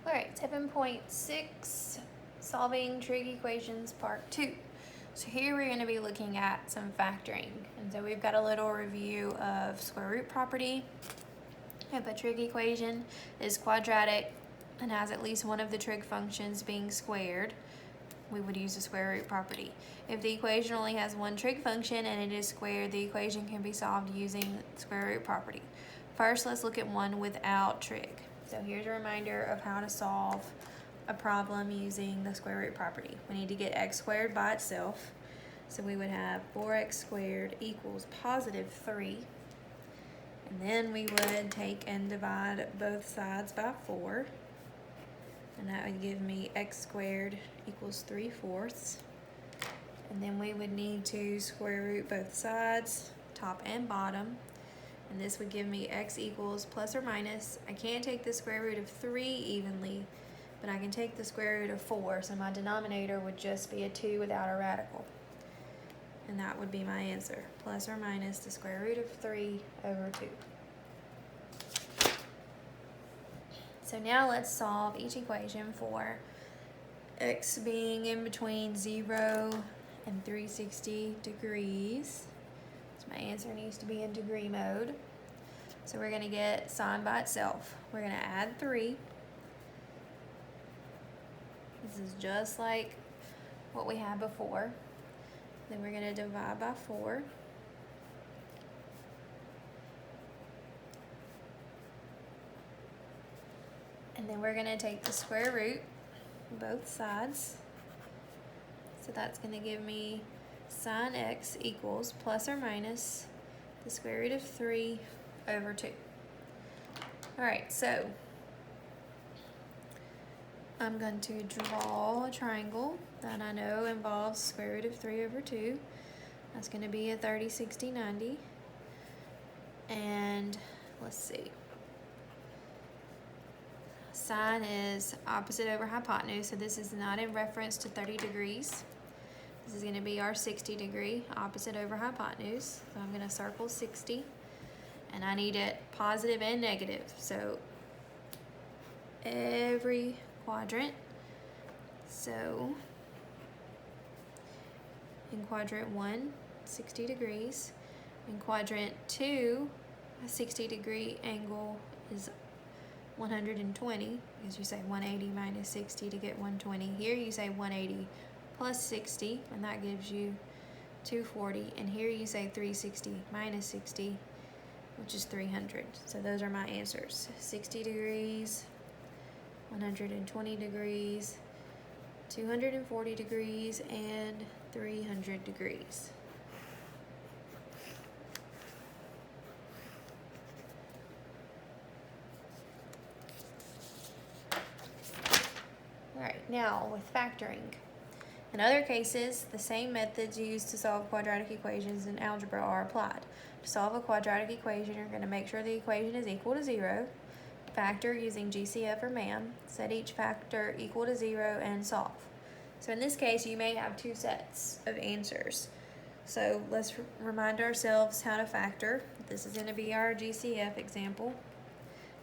Alright, 7.6, Solving Trig Equations, Part 2. So here we're going to be looking at some factoring. And so we've got a little review of square root property. If a trig equation is quadratic and has at least one of the trig functions being squared, we would use the square root property. If the equation only has one trig function and it is squared, the equation can be solved using the square root property. First, let's look at one without trig. So here's a reminder of how to solve a problem using the square root property. We need to get x squared by itself. So we would have 4x squared equals positive 3. And then we would take and divide both sides by 4. And that would give me x squared equals 3/4. And then we would need to square root both sides, top and bottom. And this would give me x equals plus or minus. I can't take the square root of 3 evenly, but I can take the square root of 4. So my denominator would just be a 2 without a radical. And that would be my answer, plus or minus the square root of 3 over 2. So now let's solve each equation for x being in between 0 and 360 degrees. So my answer needs to be in degree mode. So we're going to get sine by itself. We're going to add 3. This is just like what we had before. Then we're going to divide by 4. And then we're going to take the square root both sides. So that's going to give me sine x equals plus or minus the square root of 3 over 2. Alright, so I'm going to draw a triangle that I know involves square root of 3 over 2. That's going to be a 30, 60, 90. And let's see. Sine is opposite over hypotenuse, so this is not in reference to 30 degrees. This is going to be our 60 degree, opposite over hypotenuse. So I'm going to circle 60. And I need it positive and negative. So every quadrant. So in quadrant 1, 60 degrees. In quadrant 2, a 60 degree angle is 120, because you say 180 minus 60 to get 120. Here you say 180 plus 60, and that gives you 240. And here you say 360 minus 60, which is 300. So those are my answers. 60 degrees, 120 degrees, 240 degrees, and 300 degrees. Alright, now with factoring. In other cases, the same methods used to solve quadratic equations in algebra are applied. To solve a quadratic equation, you're going to make sure the equation is equal to 0, factor using GCF or MAM, set each factor equal to 0, and solve. So in this case, you may have two sets of answers. So let's remind ourselves how to factor. This is going to be our GCF example.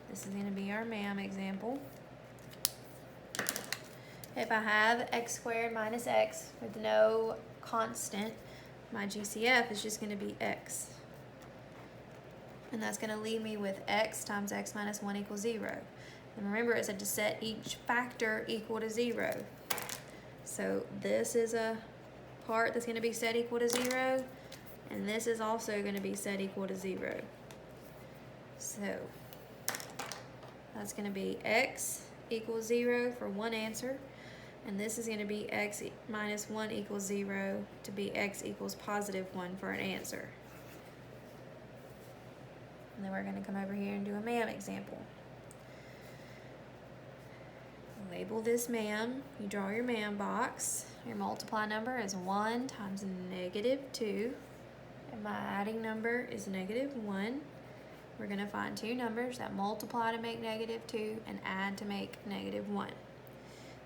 This is going to be our MAM example. If I have x squared minus x with no constant, my GCF is just going to be x. And that's going to leave me with x times x minus 1 equals 0. And remember, it said to set each factor equal to 0. So this is a part that's going to be set equal to 0. And this is also going to be set equal to 0. So that's going to be x equals 0 for one answer. And this is going to be x minus 1 equals 0 to be x equals positive 1 for an answer. And then we're going to come over here and do a MAM example. Label this MAM. You draw your MAM box. Your multiply number is 1 times negative 2. And my adding number is negative 1. We're going to find two numbers that multiply to make negative 2 and add to make negative 1.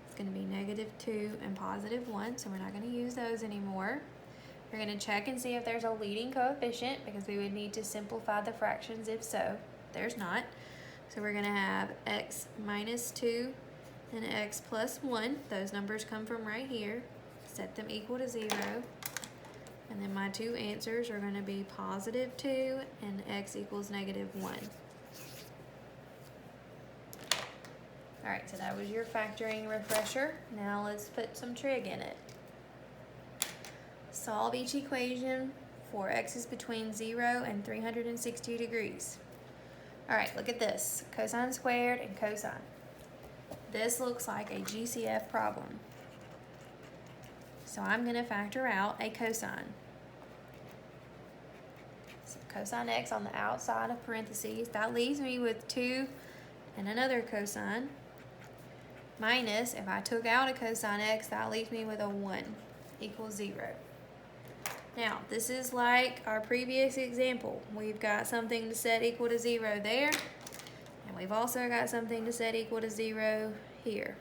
It's going to be negative 2 and positive 1, so we're not going to use those anymore. We're going to check and see if there's a leading coefficient, because we would need to simplify the fractions if so. There's not. So we're going to have x minus 2 and x plus 1. Those numbers come from right here. Set them equal to 0. And then my two answers are going to be positive 2 and x equals negative 1. Alright, so that was your factoring refresher. Now let's put some trig in it. Solve each equation for x's between 0 and 360 degrees. Alright, look at this. Cosine squared and cosine. This looks like a GCF problem. So I'm going to factor out a cosine. So cosine x on the outside of parentheses. That leaves me with 2 and another cosine. Minus, if I took out a cosine x, that leaves me with a 1 equals 0. Now, this is like our previous example. We've got something to set equal to 0 there, and we've also got something to set equal to 0 here.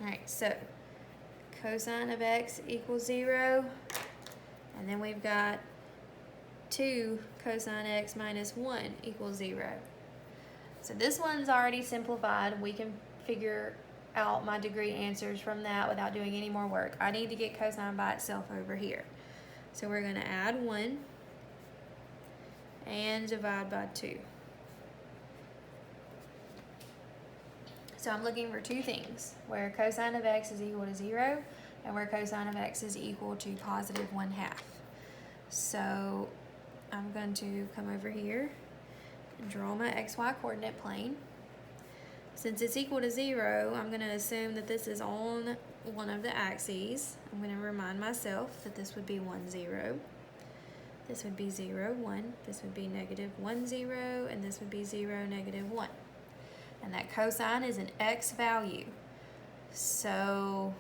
Alright, so cosine of x equals 0, and then we've got 2 cosine x minus 1 equals 0. So this one's already simplified. We can figure out my degree answers from that without doing any more work. I need to get cosine by itself over here. So we're going to add 1 and divide by 2. So I'm looking for two things, where cosine of x is equal to 0 and where cosine of x is equal to positive 1/2. So I'm going to come over here and draw my xy coordinate plane. Since it's equal to 0, I'm going to assume that this is on one of the axes. I'm going to remind myself that this would be 1, 0. This would be 0, 1. This would be negative 1, 0. And this would be 0, negative 1. And that cosine is an x value. So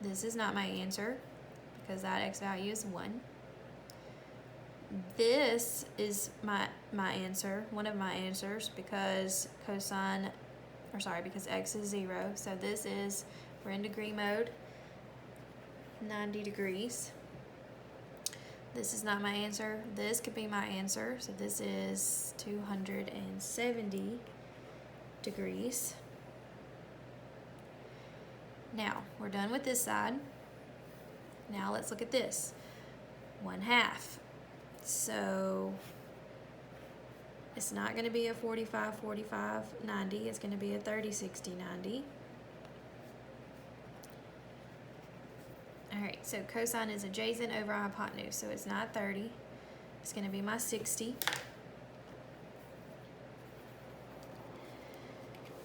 this is not my answer because that x value is 1. This is my answer, one of my answers, because because x is 0. So this is, we're in degree mode, 90 degrees. This is not my answer. This could be my answer. So this is 270 degrees. Now, we're done with this side. Now let's look at this. 1/2. So it's not going to be a 45, 45, 90. It's going to be a 30, 60, 90. All right, so cosine is adjacent over hypotenuse, so it's not 30. It's going to be my 60.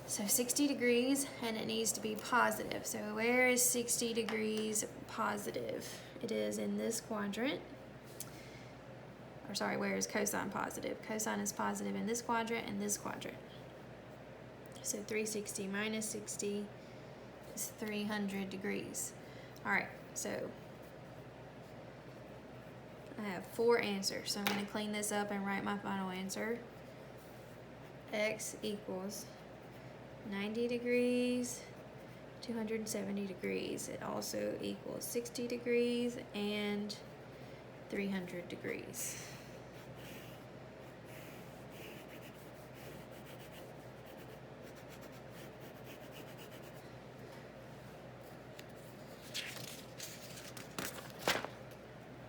So 60 degrees, and it needs to be positive. So where is 60 degrees positive? It is in this quadrant. Or sorry, where is cosine positive? Cosine is positive in this quadrant and this quadrant. So 360 minus 60 is 300 degrees. All right, so I have 4 answers. So I'm going to clean this up and write my final answer. X equals 90 degrees, 270 degrees. It also equals 60 degrees and 300 degrees.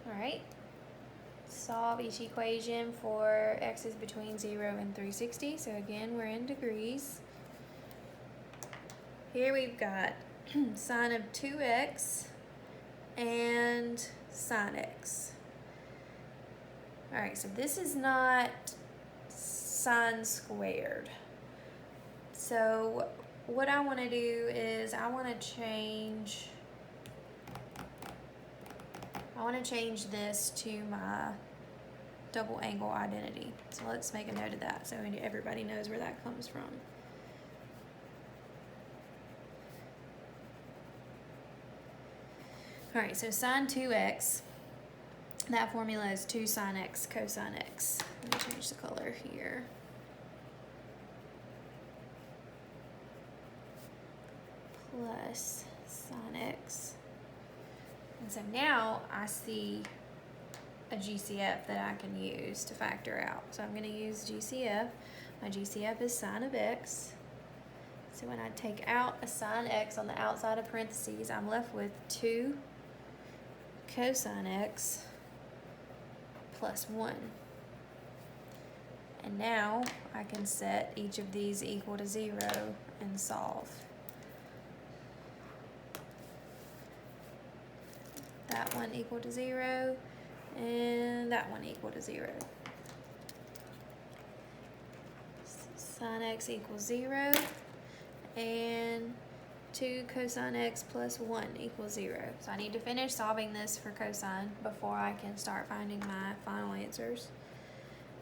All right, solve each equation for x is between 0 and 360. So again, we're in degrees. Here we've got sine of 2x and sine x. All right, so this is not sine squared. So what I want to do is I want to change this to my double angle identity. So let's make a note of that so everybody knows where that comes from. All right, so sine 2x, that formula is 2 sine x cosine x. Let me change the color here. Plus sine x. And so now I see a GCF that I can use to factor out. So I'm going to use GCF. My GCF is sine of x. So when I take out a sine x on the outside of parentheses, I'm left with 2 cosine x plus 1. And now I can set each of these equal to 0 and solve. That one equal to 0, and that one equal to 0. Sine x equals 0, and 2 cosine x plus 1 equals 0. So I need to finish solving this for cosine before I can start finding my final answers.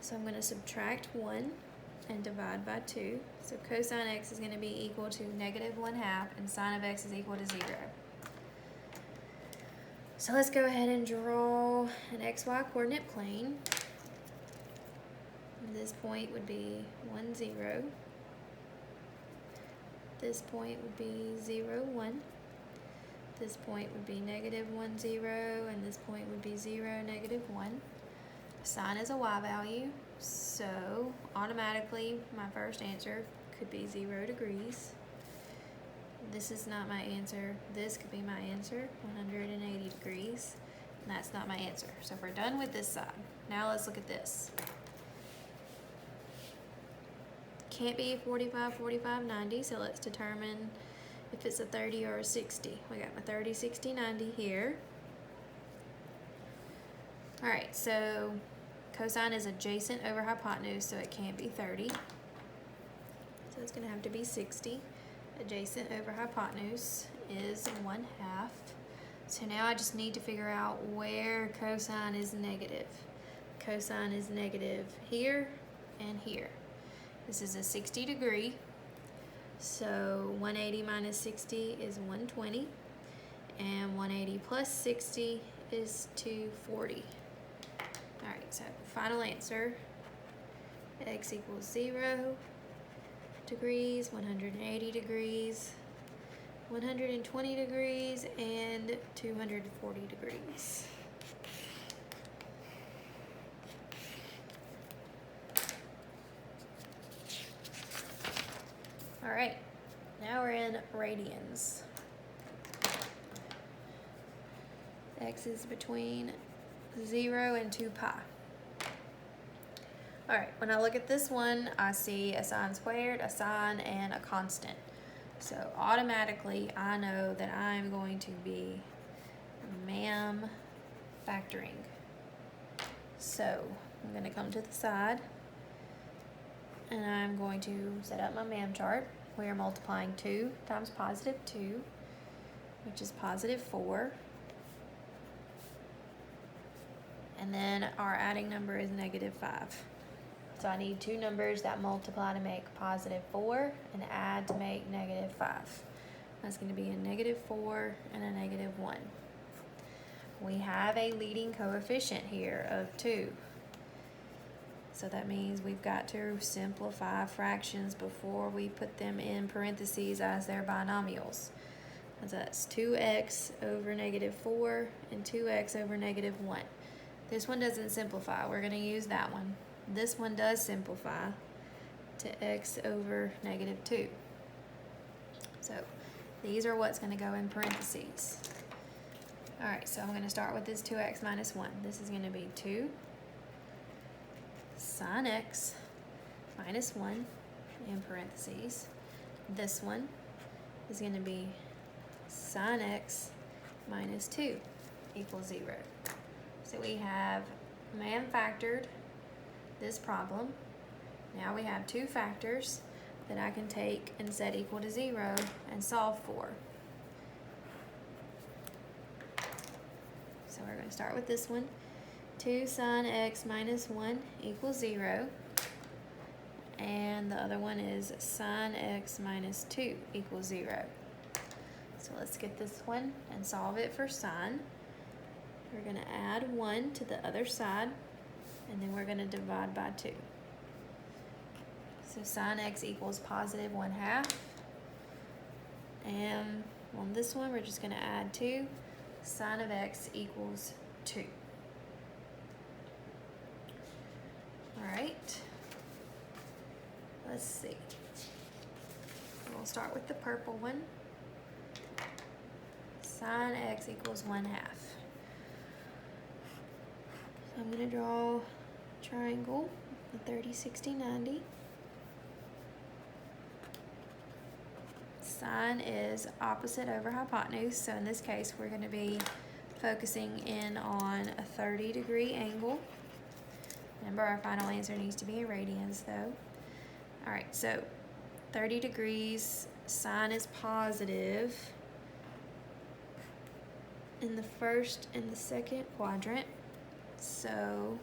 So I'm going to subtract 1 and divide by 2. So cosine x is going to be equal to -1/2, and sine of x is equal to 0. So let's go ahead and draw an xy coordinate plane. This point would be 1, 0. This point would be 0, 1. This point would be -1, 0, and this point would be 0, -1. Sine is a y value, so automatically my first answer could be 0 degrees. This is not my answer. This could be my answer, 180 degrees. And that's not my answer. So we're done with this side. Now let's look at this. Can't be 45, 45, 90, so let's determine if it's a 30 or a 60. We got my 30, 60, 90 here. All right, so cosine is adjacent over hypotenuse, so it can't be 30. So it's gonna have to be 60. Adjacent over hypotenuse is 1/2. So now I just need to figure out where cosine is negative. Cosine is negative here and here. This is a 60 degree. So 180 minus 60 is 120. And 180 plus 60 is 240. All right, so final answer, x equals 0 degrees, 180 degrees, 120 degrees, and 240 degrees. All right, now we're in radians. X is between 0 and 2 pi. All right, when I look at this one, I see a sine squared, a sine, and a constant. So automatically, I know that I'm going to be factoring. So I'm going to come to the side, and I'm going to set up my chart. We are multiplying 2 times +2, which is +4. And then our adding number is -5. So I need two numbers that multiply to make +4 and add to make -5. That's going to be a -4 and a -1. We have a leading coefficient here of 2. So that means we've got to simplify fractions before we put them in parentheses as their binomials. So that's 2x over -4 and 2x over -1. This one doesn't simplify. We're going to use that one. This one does simplify to x over -2. So these are what's going to go in parentheses. All right, so I'm going to start with this 2x minus 1. This is going to be 2 sine x minus 1 in parentheses. This one is going to be sine x minus 2 equals 0. So we have factored this problem. Now we have two factors that I can take and set equal to 0 and solve for. So we're going to start with this one. 2 sine x minus 1 equals 0. And the other one is sine x minus 2 equals 0. So let's get this one and solve it for sine. We're going to add 1 to the other side, and then we're going to divide by 2. So sine x equals +1/2. And on this one, we're just going to add 2. Sine of x equals 2. All right. Let's see. we'll start with the purple one. Sine x equals 1/2. So I'm going to draw a triangle, the 30, 60, 90. Sine is opposite over hypotenuse, so in this case we're going to be focusing in on a 30-degree angle. Remember, our final answer needs to be in radians though. Alright, so 30 degrees, sine is positive in the first and the second quadrant. So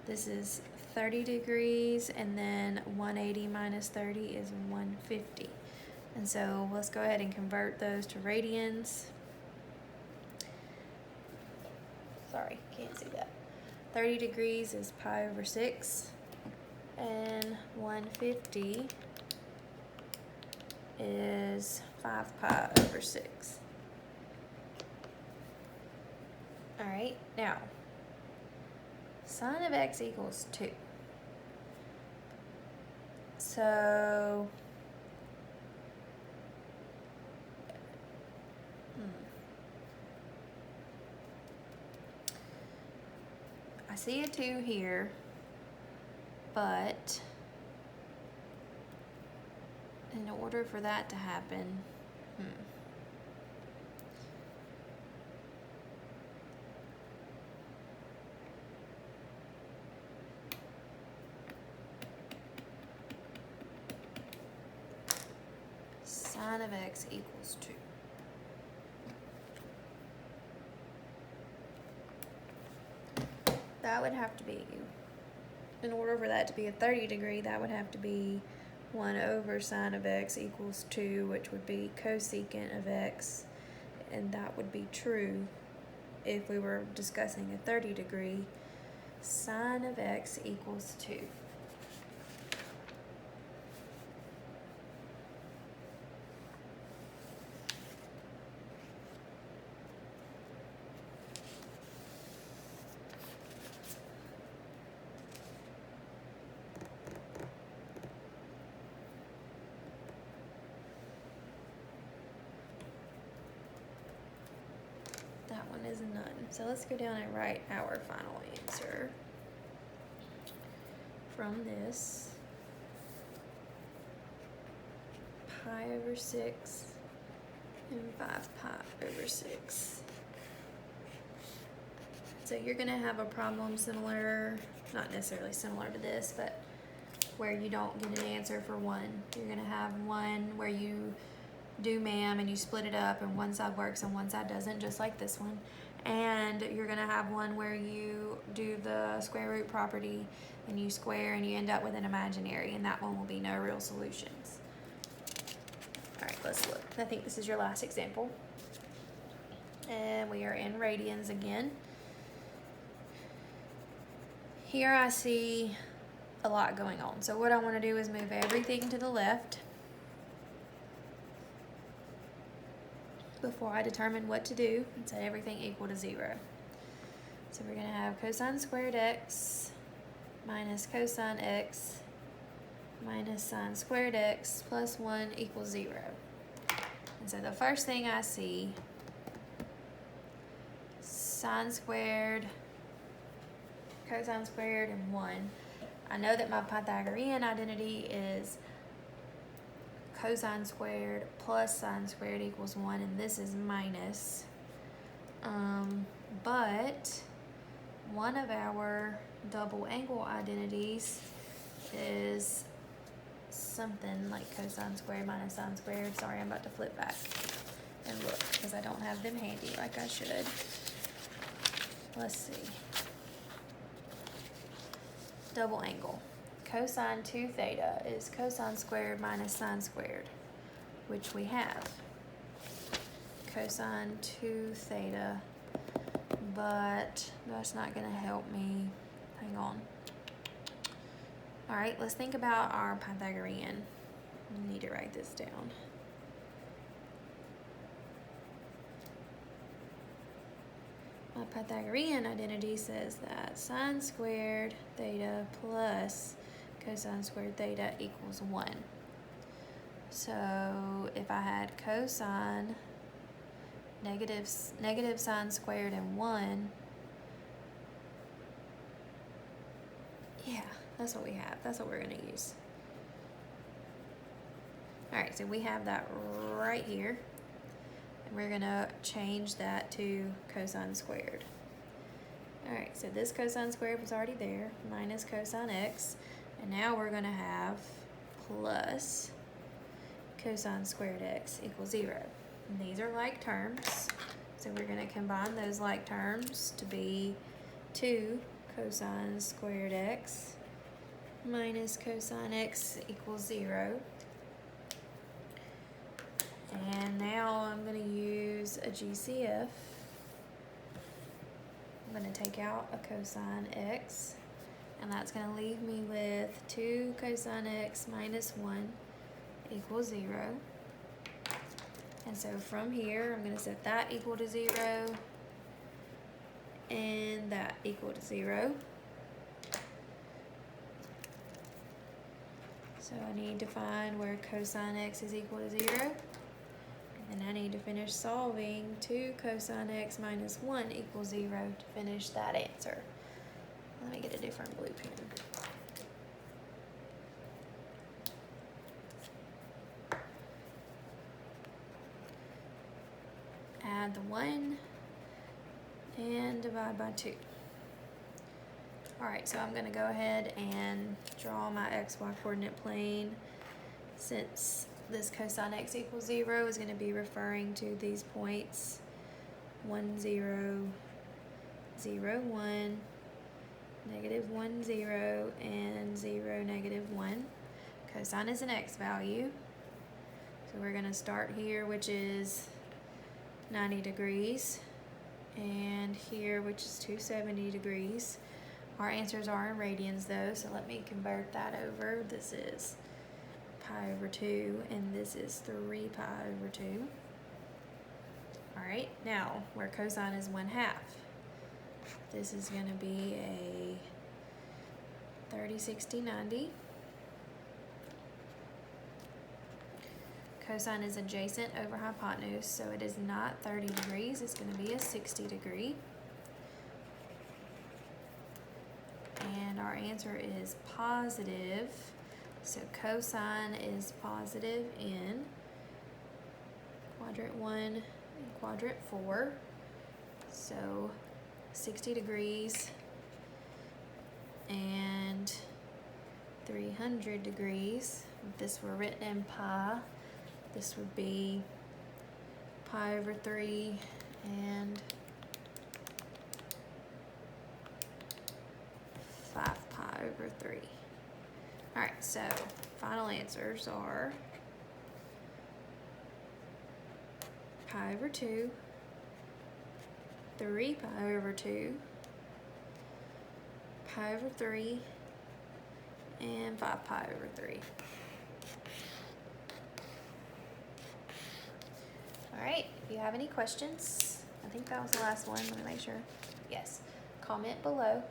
this is 30 degrees, and then 180 minus 30 is 150. And so let's go ahead and convert those to radians. Sorry, can't see that. 30 degrees is pi over 6, and 150 is 5 pi over 6. Alright, now, sine of x equals 2. So, I see a 2 here, but in order for that to happen, sine of x equals 2. That would have to be, in order for that to be a 30 degree, that would have to be 1 over sine of x equals 2, which would be cosecant of x, and that would be true if we were discussing a 30 degree. Sine of x equals 2. That one is none. So let's go down and write our final answer from this. Pi over 6 and 5 pi over 6. So you're going to have a problem similar, not necessarily similar to this, but where you don't get an answer for one. You're going to have one where you do MAM and you split it up and one side works and one side doesn't, just like this one. And you're going to have one where you do the square root property and you square and you end up with an imaginary, and that one will be no real solutions. Alright, let's look. I think this is your last example. And we are in radians again. Here I see a lot going on. So what I want to do is move everything to the left before I determine what to do and set everything equal to 0. So we're going to have cosine squared x minus cosine x minus sine squared x plus 1 equals 0. And so the first thing I see, sine squared, cosine squared, and 1. I know that my Pythagorean identity is cosine squared plus sine squared equals 1, and this is minus. But one of our double angle identities is something like cosine squared minus sine squared. Sorry, I'm about to flip back and look because I don't have them handy like I should. Let's see. Double angle. Cosine 2 theta is cosine squared minus sine squared, which we have. Cosine 2 theta, but that's not going to help me. Hang on. Alright, let's think about our Pythagorean. I need to write this down. My Pythagorean identity says that sine squared theta plus cosine squared theta equals 1. So if I had cosine, negative sine squared and 1, yeah, that's what we have. That's what we're going to use. All right, so we have that right here. And we're going to change that to cosine squared. All right, so this cosine squared was already there, minus cosine x. And now we're going to have plus cosine squared x equals 0. And these are like terms, so we're going to combine those like terms to be 2 cosine squared x minus cosine x equals 0. And now I'm going to use a GCF. I'm going to take out a cosine x, and that's going to leave me with 2 cosine x minus 1 equals 0. And so from here, I'm going to set that equal to 0 and that equal to 0. So I need to find where cosine x is equal to 0. And I need to finish solving 2 cosine x minus 1 equals 0 to finish that answer. Let me get a different blue pen. Add the 1 and divide by 2. Alright, so I'm going to go ahead and draw my xy coordinate plane. Since this cosine x equals 0 is going to be referring to these points 1, 0, 0, 1, negative 1, 0, and 0, negative 1. Cosine is an x value. So we're going to start here, which is 90 degrees, and here, which is 270 degrees. Our answers are in radians though, so let me convert that over. This is pi over 2, and this is 3 pi over 2. Alright, now where cosine is 1/2, this is going to be a 30, 60, 90. Cosine is adjacent over hypotenuse, so it is not 30 degrees, it's going to be a 60 degree. And our answer is positive, so cosine is positive in quadrant 1 and quadrant 4. So 60 degrees and 300 degrees. If this were written in pi, this would be pi over 3 and 5 pi over 3. Alright, so final answers are pi over 2, 3 pi over 2, pi over 3, and 5 pi over 3. Alright, if you have any questions, I think that was the last one, let me make sure. Yes, comment below.